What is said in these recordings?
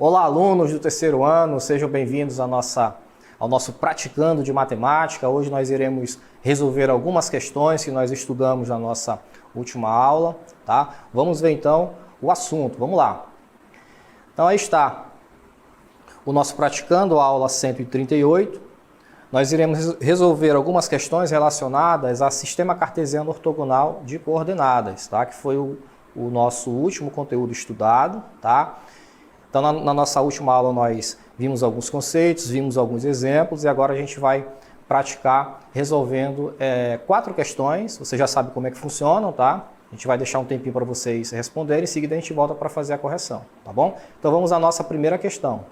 Olá, alunos do terceiro ano, sejam bem-vindos ao nosso Praticando de Matemática. Hoje nós iremos resolver algumas questões que nós estudamos na nossa última aula, tá? Vamos ver então o assunto, vamos lá. Então aí está o nosso Praticando, a aula 138. Nós iremos resolver algumas questões relacionadas ao sistema cartesiano ortogonal de coordenadas, tá? Que foi o nosso último conteúdo estudado, tá? Então, na nossa última aula, nós vimos alguns conceitos, vimos alguns exemplos e agora a gente vai praticar resolvendo 4 questões. Você já sabe como é que funcionam, tá? A gente vai deixar um tempinho para vocês responderem, em seguida a gente volta para fazer a correção, tá bom? Então, vamos à nossa primeira questão.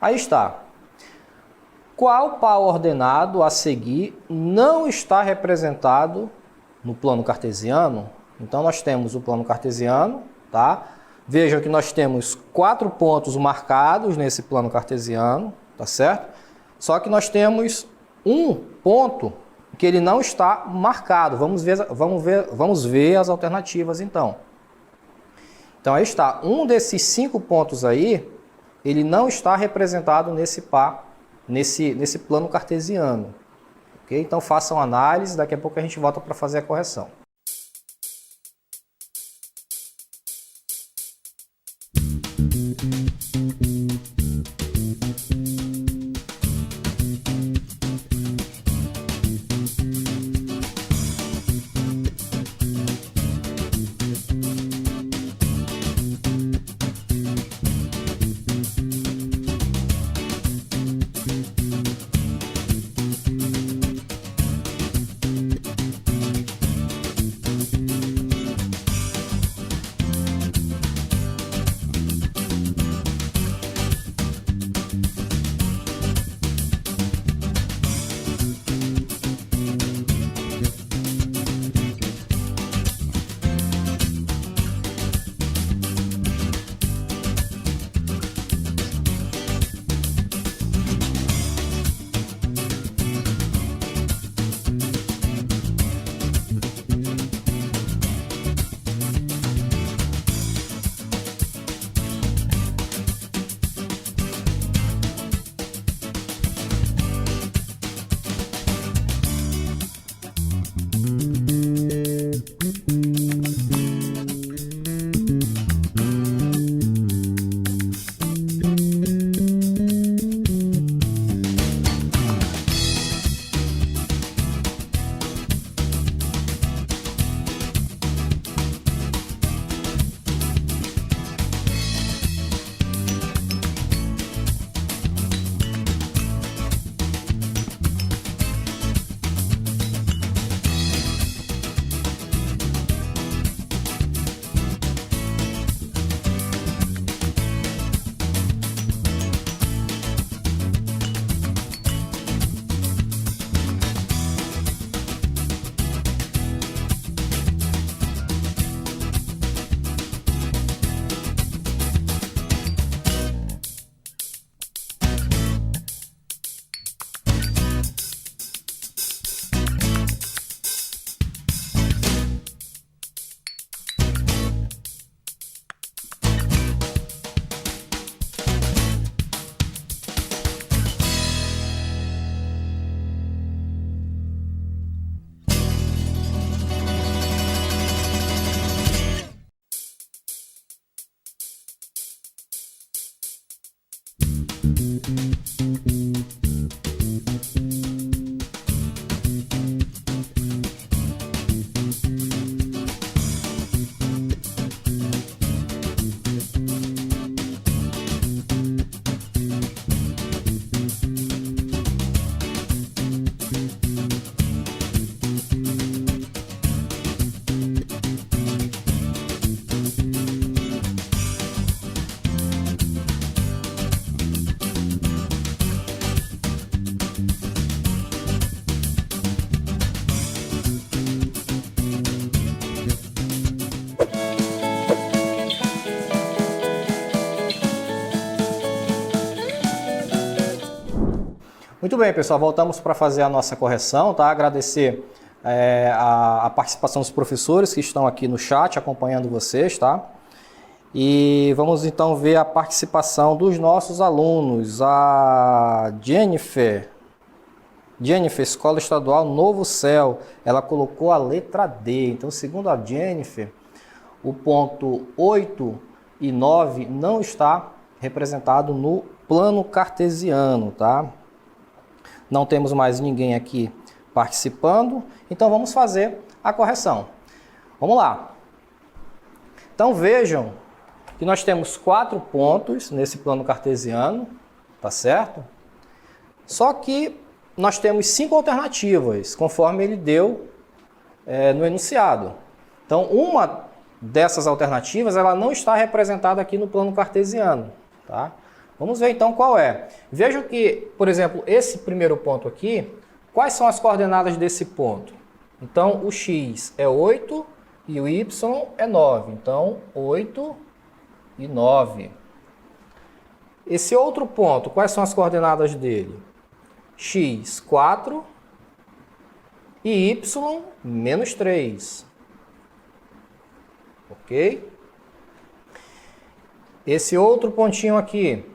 Aí está. Qual par ordenado a seguir não está representado no plano cartesiano? Então, nós temos o plano cartesiano, tá? Vejam que nós temos 4 pontos marcados nesse plano cartesiano, tá certo? Só que nós temos um ponto que ele não está marcado. Vamos ver as alternativas, então. Então, aí está. Um desses 5 pontos aí, ele não está representado nesse par, nesse plano cartesiano. Ok? Então façam análise, daqui a pouco a gente volta para fazer a correção. Muito bem, pessoal, voltamos para fazer a nossa correção, tá? Agradecer a participação dos professores que estão aqui no chat acompanhando vocês, tá? E vamos então ver a participação dos nossos alunos. A Jennifer, Escola Estadual Novo Céu, ela colocou a letra D. Então, segundo a Jennifer, o ponto 8 e 9 não está representado no plano cartesiano, tá? Não temos mais ninguém aqui participando, então vamos fazer a correção. Vamos lá. Então vejam que nós temos 4 pontos nesse plano cartesiano, tá certo? Só que nós temos 5 alternativas, conforme ele deu no enunciado. Então uma dessas alternativas ela não está representada aqui no plano cartesiano, tá? Vamos ver então qual é. Vejam que, por exemplo, esse primeiro ponto aqui, quais são as coordenadas desse ponto? Então, o x é 8 e o y é 9. Então, 8 e 9. Esse outro ponto, quais são as coordenadas dele? X, 4 e y, menos 3. Ok? Esse outro pontinho aqui,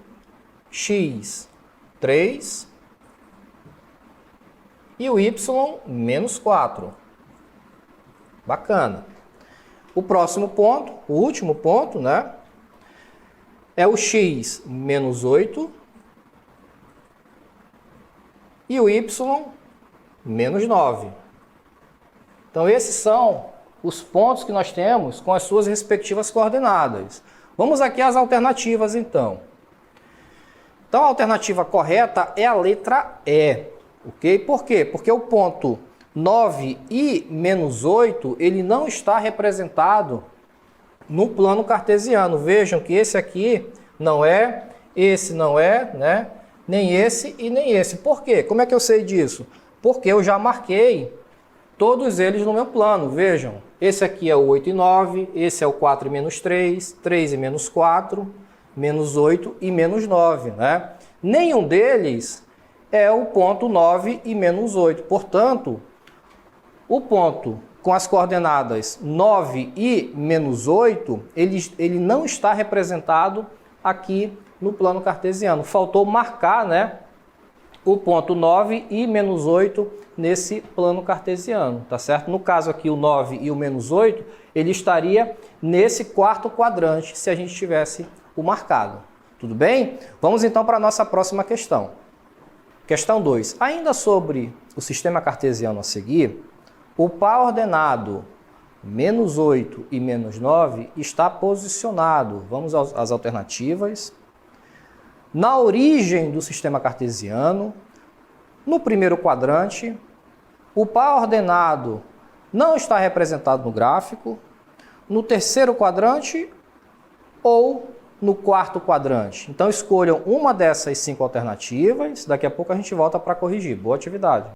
x, 3 e o y, menos 4. Bacana. O próximo ponto, o último ponto, né? É o x, menos 8 e o y, menos 9. Então, esses são os pontos que nós temos com as suas respectivas coordenadas. Vamos aqui às alternativas, então. Então, a alternativa correta é a letra E, ok? Por quê? Porque o ponto 9 e menos 8, ele não está representado no plano cartesiano. Vejam que esse aqui não é, esse não é, né? Nem esse e nem esse. Por quê? Como é que eu sei disso? Porque eu já marquei todos eles no meu plano. Vejam, esse aqui é o 8 e 9, esse é o 4 e menos 3, 3 e menos 4, menos 8 e menos 9, né? Nenhum deles é o ponto 9 e menos 8. Portanto, o ponto com as coordenadas 9 e menos 8, ele não está representado aqui no plano cartesiano. Faltou marcar, né, o ponto 9 e menos 8 nesse plano cartesiano, tá certo? No caso aqui, o 9 e o menos 8, ele estaria nesse quarto quadrante, se a gente tivesse o marcado. Tudo bem? Vamos então para a nossa próxima questão. Questão 2. Ainda sobre o sistema cartesiano a seguir, o par ordenado menos 8 e menos 9 está posicionado. Vamos às alternativas. Na origem do sistema cartesiano, no primeiro quadrante, o par ordenado não está representado no gráfico, no terceiro quadrante ou no quarto quadrante. Então escolham uma dessas 5 alternativas, daqui a pouco a gente volta para corrigir. Boa atividade!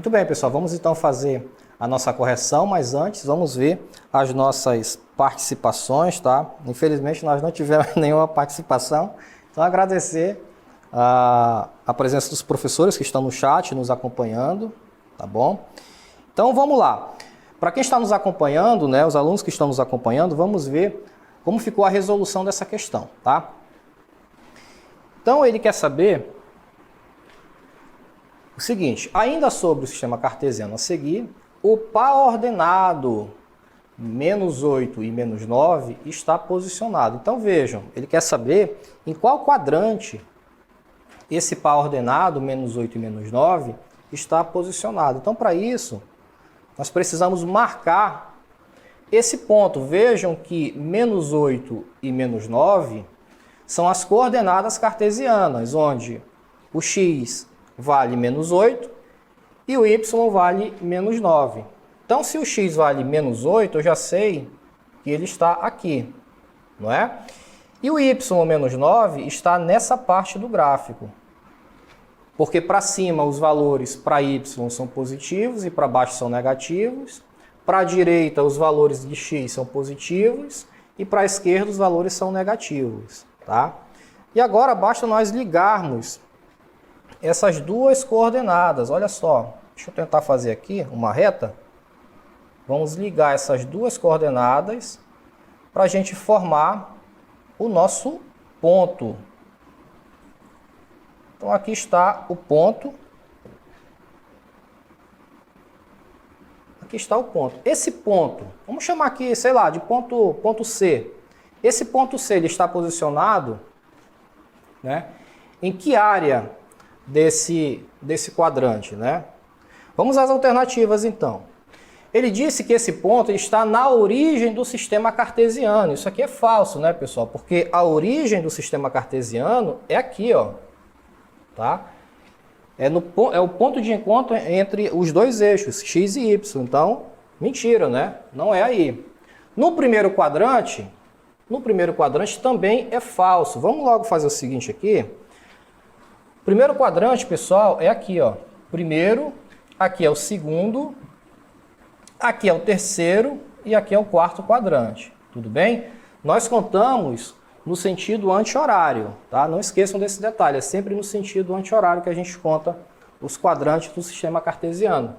Muito bem, pessoal, vamos então fazer a nossa correção, mas antes vamos ver as nossas participações, tá? Infelizmente nós não tivemos nenhuma participação, então agradecer a presença dos professores que estão no chat nos acompanhando, tá bom? Então vamos lá. Para quem está nos acompanhando, né, os alunos que estão nos acompanhando, vamos ver como ficou a resolução dessa questão, tá? Então ele quer saber o seguinte, ainda sobre o sistema cartesiano a seguir, o par ordenado menos 8 e menos 9 está posicionado. Então vejam, ele quer saber em qual quadrante esse par ordenado menos 8 e menos 9 está posicionado. Então para isso, nós precisamos marcar esse ponto. Vejam que menos 8 e menos 9 são as coordenadas cartesianas, onde o x vale menos 8 e o y vale menos 9. Então, se o x vale menos 8, eu já sei que ele está aqui, não é? E o y menos 9 está nessa parte do gráfico. Porque para cima os valores para y são positivos e para baixo são negativos. Para a direita os valores de x são positivos e para a esquerda os valores são negativos, tá? E agora basta nós ligarmos essas duas coordenadas. Olha só, deixa eu tentar fazer aqui uma reta. Vamos ligar essas duas coordenadas para a gente formar o nosso ponto. Então aqui está o ponto. Aqui está o ponto. Esse ponto, vamos chamar aqui, sei lá, de ponto C. Esse ponto C ele está posicionado, né, em que área desse quadrante, né? Vamos às alternativas então. Ele disse que esse ponto está na origem do sistema cartesiano. Isso aqui é falso, né, pessoal? Porque a origem do sistema cartesiano é aqui, ó. Tá? É o ponto de encontro entre os dois eixos, x e y. Então, mentira, né? Não é aí. No primeiro quadrante também é falso. Vamos logo fazer o seguinte aqui. Primeiro quadrante, pessoal, é aqui, ó. Primeiro, aqui é o segundo, aqui é o terceiro e aqui é o quarto quadrante. Tudo bem? Nós contamos no sentido anti-horário, tá? Não esqueçam desse detalhe, é sempre no sentido anti-horário que a gente conta os quadrantes do sistema cartesiano.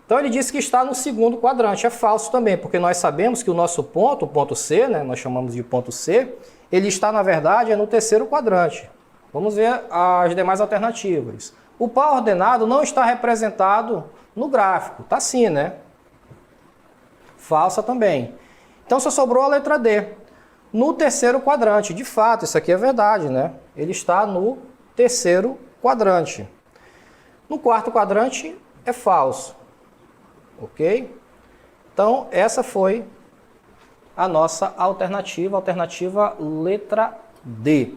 Então ele disse que está no segundo quadrante, é falso também, porque nós sabemos que o nosso ponto, o ponto C, né, nós chamamos de ponto C, ele está na verdade no terceiro quadrante. Vamos ver as demais alternativas. O par ordenado não está representado no gráfico, tá sim, né? Falsa também. Então só sobrou a letra D. No terceiro quadrante, de fato, isso aqui é verdade, né? Ele está no terceiro quadrante. No quarto quadrante é falso, ok? Então essa foi a nossa alternativa letra D,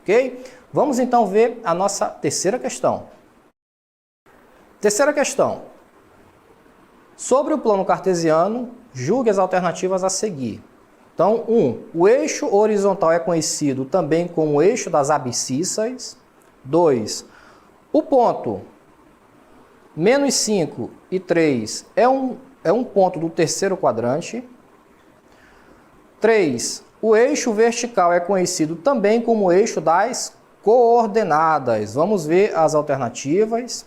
ok? Vamos então ver a nossa terceira questão. Terceira questão. Sobre o plano cartesiano, julgue as alternativas a seguir. Então, 1. O eixo horizontal é conhecido também como o eixo das abscissas. 2. O ponto menos 5 e 3 é um ponto do terceiro quadrante. 3. O eixo vertical é conhecido também como o eixo das coordenadas. Vamos ver as alternativas.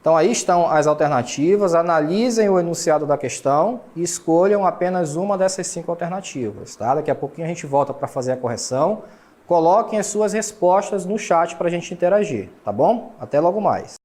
Então aí estão as alternativas, analisem o enunciado da questão e escolham apenas uma dessas 5 alternativas, tá? Daqui a pouquinho a gente volta para fazer a correção. Coloquem as suas respostas no chat para a gente interagir, tá bom? Até logo mais.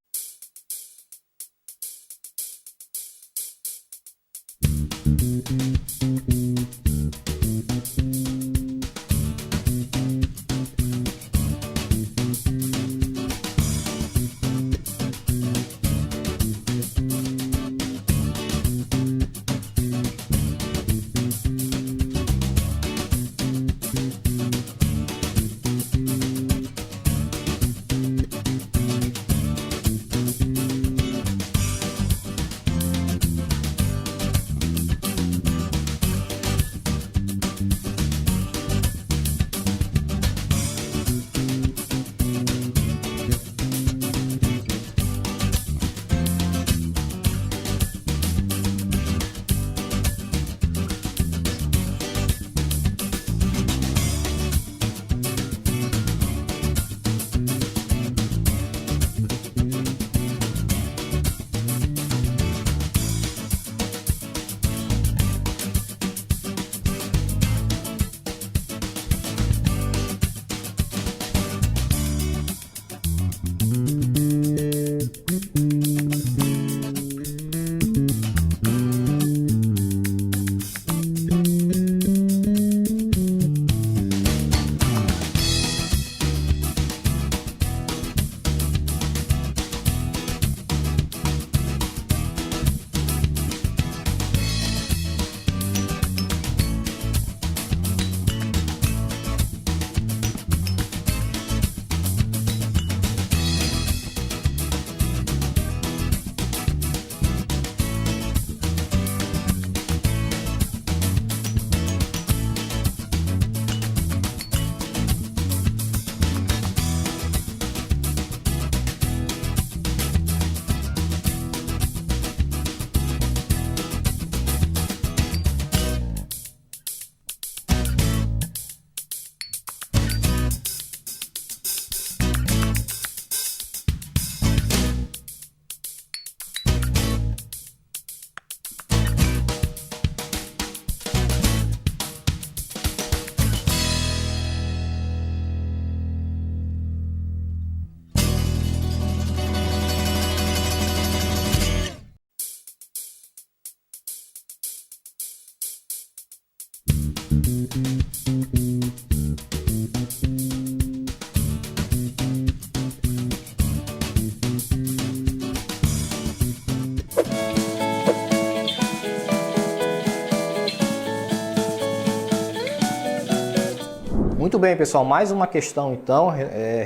Muito bem, pessoal, mais uma questão então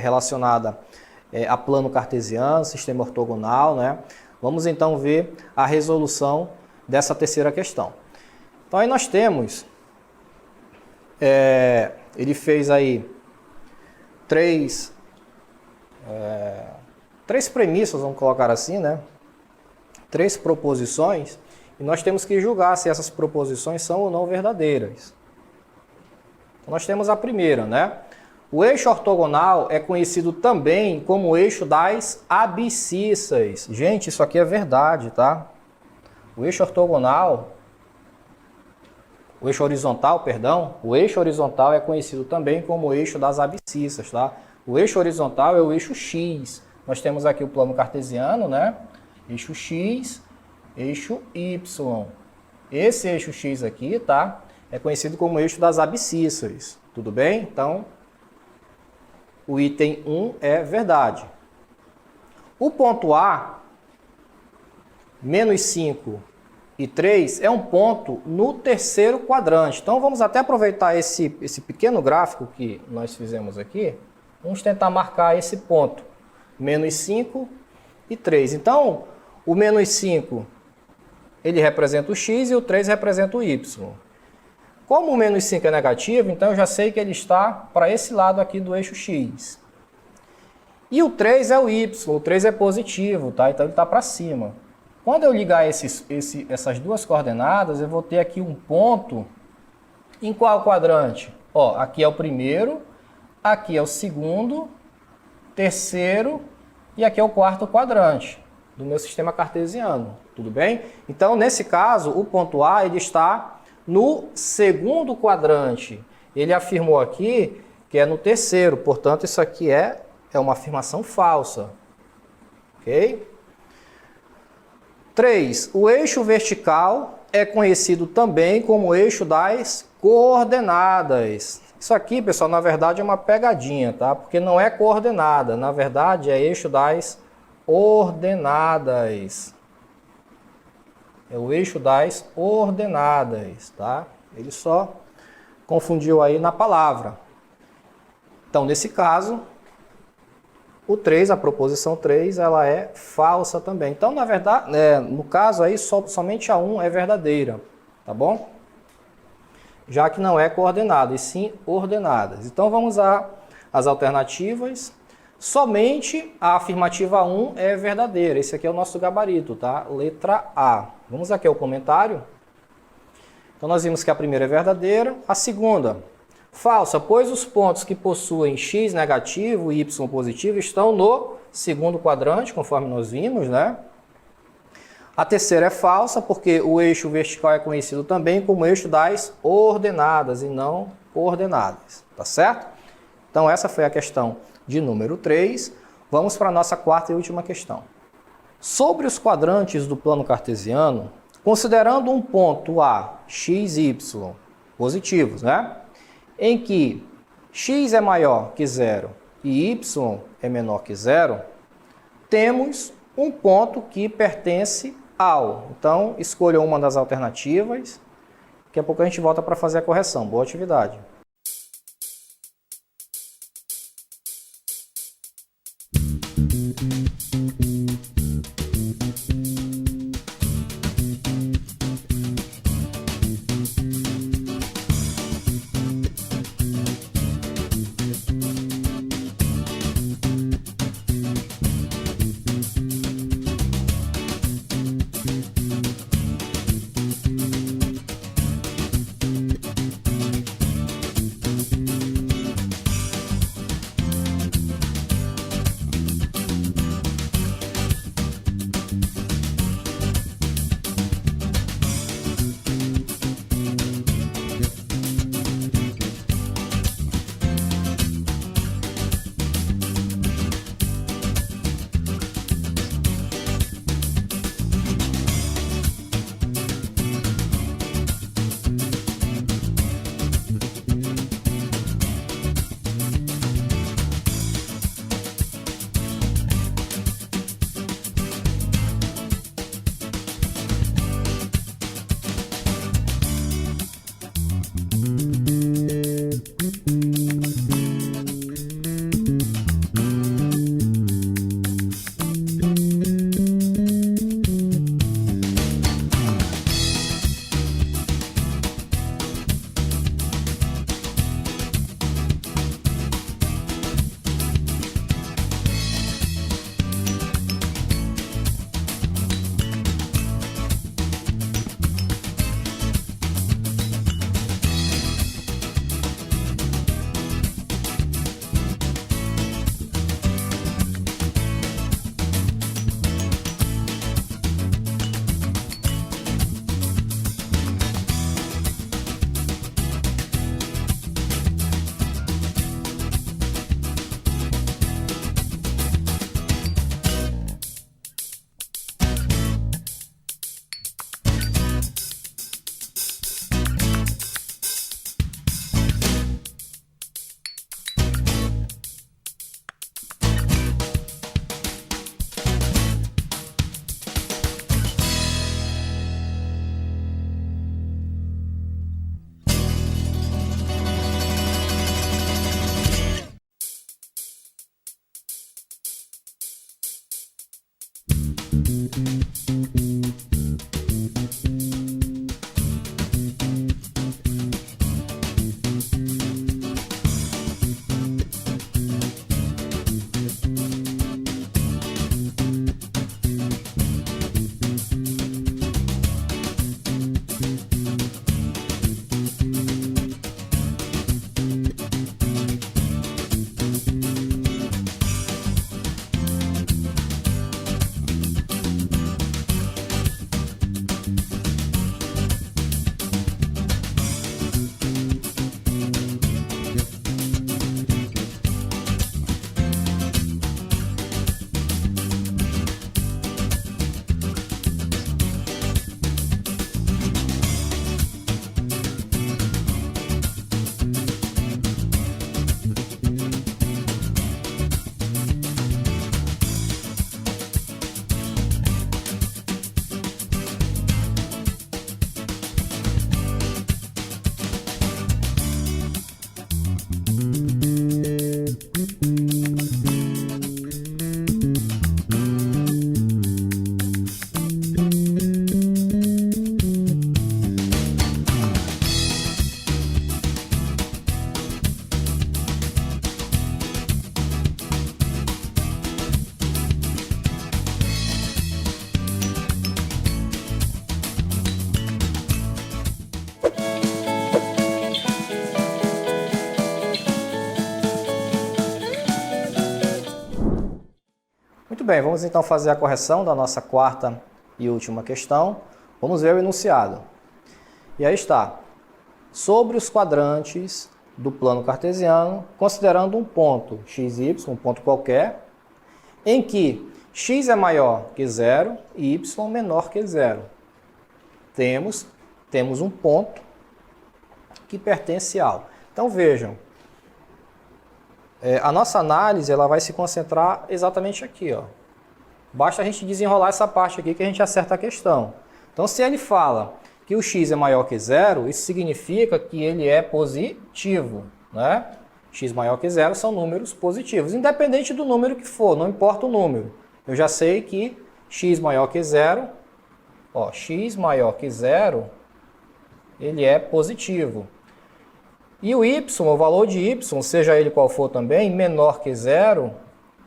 relacionada a plano cartesiano, sistema ortogonal, né? Vamos então ver a resolução dessa terceira questão. Então aí nós temos, ele fez aí três premissas, vamos colocar assim, né? Três proposições, e nós temos que julgar se essas proposições são ou não verdadeiras. Nós temos a primeira, né? O eixo ortogonal é conhecido também como o eixo das abscissas. Gente, isso aqui é verdade, tá? O eixo ortogonal, o eixo horizontal, perdão, o eixo horizontal é conhecido também como o eixo das abscissas, tá? O eixo horizontal é o eixo X. Nós temos aqui o plano cartesiano, né? Eixo X, eixo Y. Esse eixo X aqui, tá? É conhecido como eixo das abscissas, tudo bem? Então, o item 1 é verdade. O ponto A, menos 5 e 3, é um ponto no terceiro quadrante. Então, vamos até aproveitar esse pequeno gráfico que nós fizemos aqui. Vamos tentar marcar esse ponto, menos 5 e 3. Então, o menos 5, ele representa o X e o 3 representa o Y. Como o menos 5 é negativo, então eu já sei que ele está para esse lado aqui do eixo X. E o 3 é o Y, o 3 é positivo, tá? Então ele está para cima. Quando eu ligar essas duas coordenadas, eu vou ter aqui um ponto em qual quadrante? Ó, aqui é o primeiro, aqui é o segundo, terceiro e aqui é o quarto quadrante do meu sistema cartesiano, tudo bem? Então, nesse caso, o ponto A ele está no segundo quadrante. Ele afirmou aqui que é no terceiro, portanto, isso aqui é uma afirmação falsa. Ok? 3. O eixo vertical é conhecido também como eixo das coordenadas. Isso aqui, pessoal, na verdade é uma pegadinha, tá? Porque não é coordenada, na verdade é eixo das ordenadas. É o eixo das ordenadas, tá? Ele só confundiu aí na palavra. Então, nesse caso, o 3, a proposição 3, ela é falsa também. Então, na verdade, no caso aí, somente a 1 é verdadeira, tá bom? Já que não é coordenada, e sim ordenadas. Então, vamos às alternativas. Somente a afirmativa 1 é verdadeira. Esse aqui é o nosso gabarito, tá? Letra A. Vamos aqui ao comentário. Então, nós vimos que a primeira é verdadeira. A segunda, falsa, pois os pontos que possuem x negativo e y positivo estão no segundo quadrante, conforme nós vimos, né? A terceira é falsa, porque o eixo vertical é conhecido também como eixo das ordenadas e não coordenadas, tá certo? Então, essa foi a questão de número 3. Vamos para a nossa quarta e última questão. Sobre os quadrantes do plano cartesiano, considerando um ponto A, x, y, positivos, né? Em que x é maior que 0 e y é menor que 0, temos um ponto que pertence ao. Então, escolha uma das alternativas. Daqui a pouco a gente volta para fazer a correção. Boa atividade. bem, vamos então fazer a correção da nossa quarta e última questão. Vamos ver o enunciado. E aí está. Sobre os quadrantes do plano cartesiano, considerando um ponto xy, um ponto qualquer, em que x é maior que 0 e y menor que 0. Temos um ponto que pertence ao. Então vejam, a nossa análise ela vai se concentrar exatamente aqui. Ó. Basta a gente desenrolar essa parte aqui que a gente acerta a questão. Então se ele fala que o x é maior que 0, isso significa que ele é positivo. Né? X maior que 0 são números positivos, independente do número que for, não importa o número. Eu já sei que x maior que 0, ó, x maior que 0, ele é positivo. E o y, o valor de y, seja ele qual for também, menor que 0,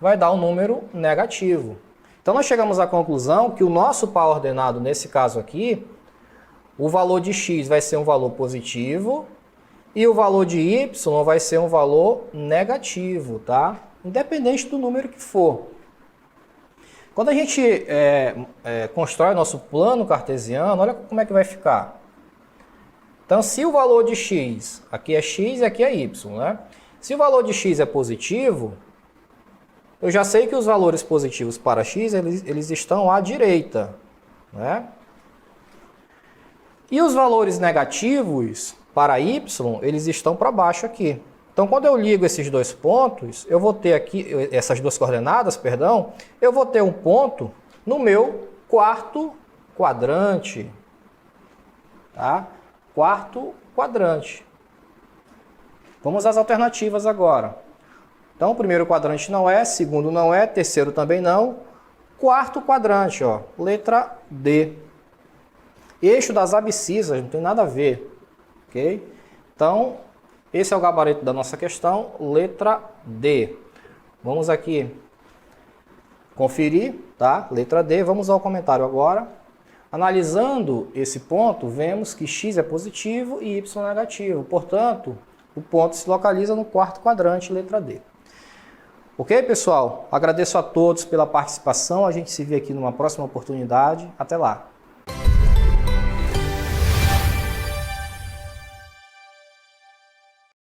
vai dar um número negativo. Então nós chegamos à conclusão que o nosso par ordenado, nesse caso aqui, o valor de x vai ser um valor positivo e o valor de y vai ser um valor negativo, tá? Independente do número que for. Quando a gente constrói o nosso plano cartesiano, olha como é que vai ficar. Então, se o valor de x, aqui é x e aqui é y, né? Se o valor de x é positivo, eu já sei que os valores positivos para x, eles estão à direita, né? E os valores negativos para y, eles estão para baixo aqui. Então, quando eu ligo esses dois pontos, eu vou ter aqui, essas duas coordenadas, perdão, eu vou ter um ponto no meu quarto quadrante. Tá? Quarto quadrante. Vamos às alternativas agora. Então, o primeiro quadrante não é, segundo não é, terceiro também não. Quarto quadrante, ó, letra D. Eixo das abscissas, não tem nada a ver, ok? Então, esse é o gabarito da nossa questão, letra D. Vamos aqui conferir, tá? Letra D, vamos ao comentário agora. Analisando esse ponto, vemos que x é positivo e y é negativo. Portanto, o ponto se localiza no quarto quadrante, letra D. Ok, pessoal? Agradeço a todos pela participação. A gente se vê aqui numa próxima oportunidade. Até lá!